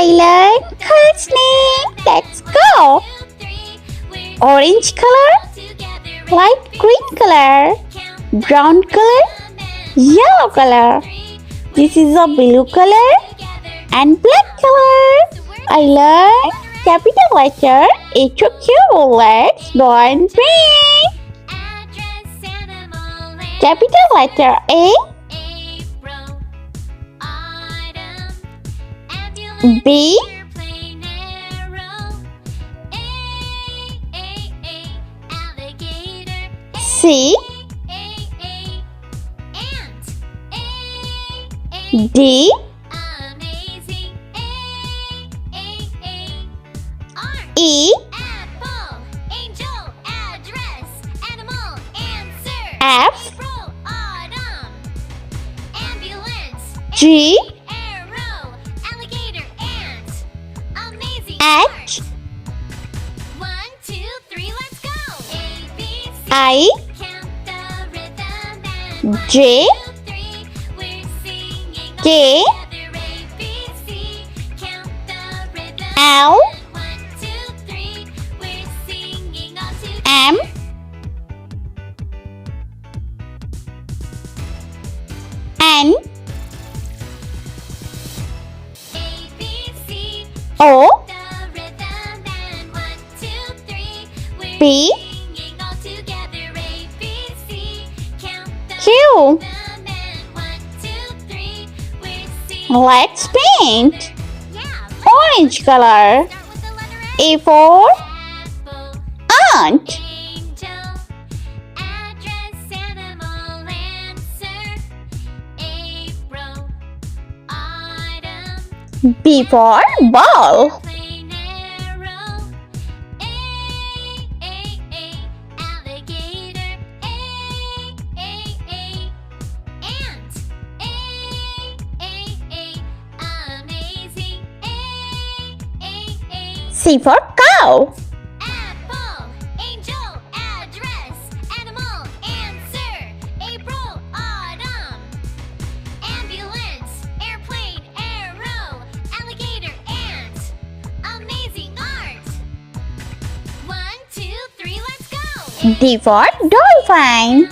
learned color's name. Let's go. Orange color, light green color, brown color, yellow color. This is a blue color and black color. I learned capital letter H-O-Q. Let's go and print. Capital letter A, B, C, D, E, F, G, H, I, J, K, L, M, N, O, P, Q. Let's paint. Orange color. A for ant. B for ball. C for cow. Apple, angel, address, animal, answer, April, autumn, ambulance, airplane, arrow, alligator, ant, amazing art. 1, 2, 3, let's go. D for dolphin.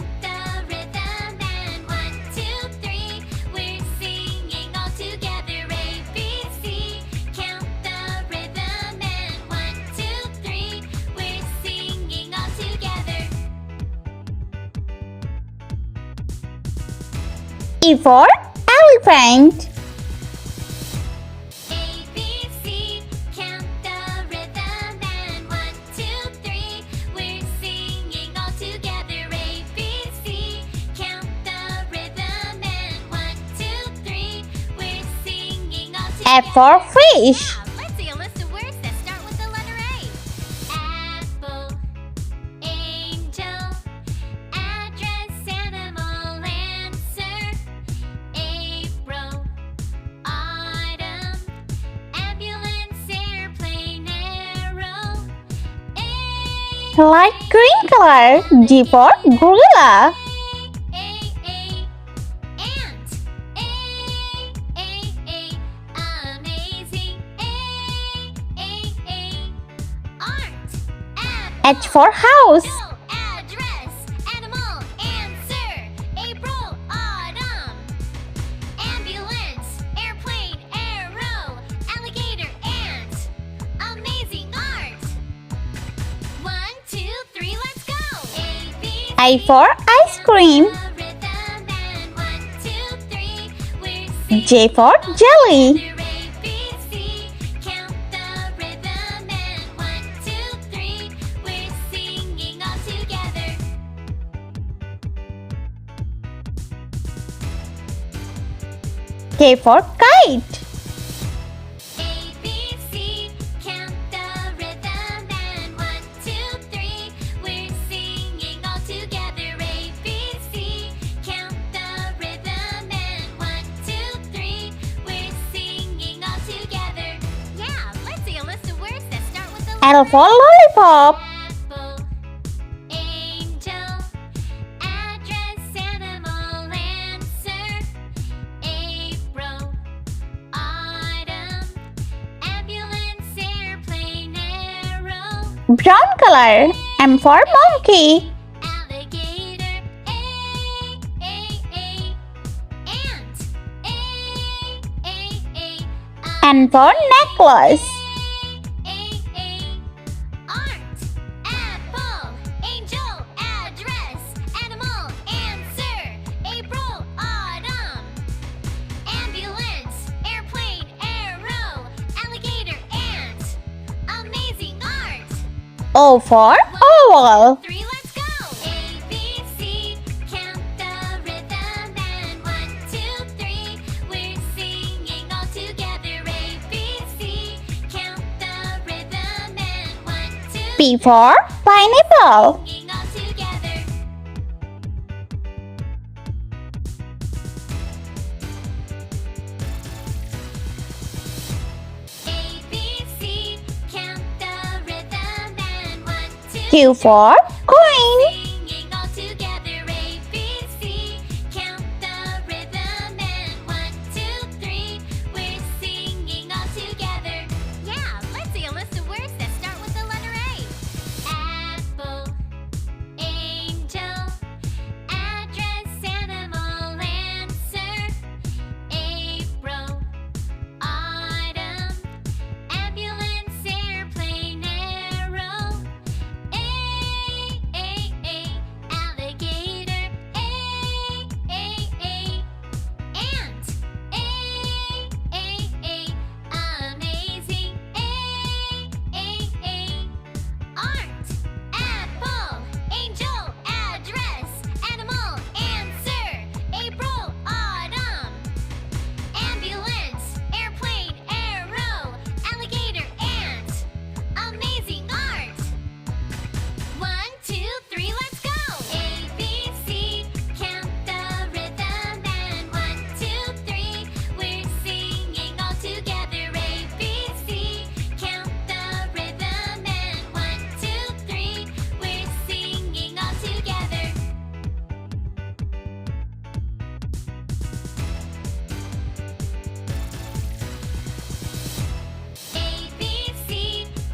E for elephant. ABC, count the rhythm and 1, 2, 3, we're singing all together. ABC, count the rhythm and 1, 2, 3, we're singing all together. F for fish. Let's see a list of words that start with the letter A. Apple, angel, address, animal, answer, April, autumn, ambulance, airplane, arrow, Light green color. G for gorilla. ant, amazing, art, apple, H for house. address, animal, answer, April, autumn, ambulance, airplane, arrow, alligator, ant, amazing art. 1, 2, 3, let's go. ABC, I for ice cream. rhythm and 1, 2, 3, we're singing J for jelly. ABC, count the rhythm and 1, 2, 3, we're singing all together. K for kite. ABC, count the rhythm and 1, 2, 3, we're singing all together. ABC, count the rhythm and 1, 2, 3, we're singing all together. Yeah, let's see a list of words that start with the L for lollipop. apple, angel, address, animal, answer, April, autumn, Brown color. M for monkey. Alligator. A. Ant. A. N for necklace. Art. Apple. Angel. Address. Animal. Answer. April. Autumn. Ambulance. Airplane. Arrow. Alligator. Ant. Amazing art. O for oval. 3, let's go. A, B, C, count the rhythm and 1, 2, 3. We're singing all together. A, B, C, count the rhythm and 1, 2, 3. P for pineapple. Singing all together. A, B, C, count the rhythm and 1, 2, 3. Q for coin. Singing all together. A, B, C, count the rhythm and 1, 2, 3. We're singing all together. Yeah, let's see a list of words that start with the letter A. Apple, angel, address, animal, answer, April, autumn, ambulance, airplane, arrow, alligator, ant, amazing, art, apple, angel, address, animal, answer, April, autumn, ambulance, airplane, arrow, alligator, ant, amazing art. 1, 2, 3, let's go. A, B, C, count the rhythm and 1, 2, 3. We're singing all together. A, B, C, count the rhythm and 1, 2, 3. We're singing all together. A, B, C,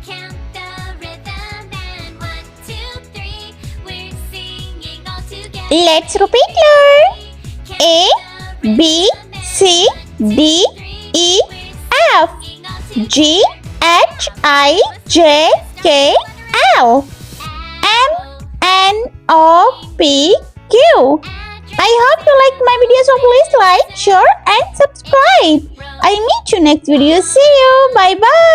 count the rhythm and 1, 2, 3. We're singing all together. Let's repeat learn. A, B, C, D, E, F, G, H, I, J, K, L, M, N, O, P, Q. I hope you liked my video, so please like, share and subscribe. I'll meet you next video. See you. Bye bye.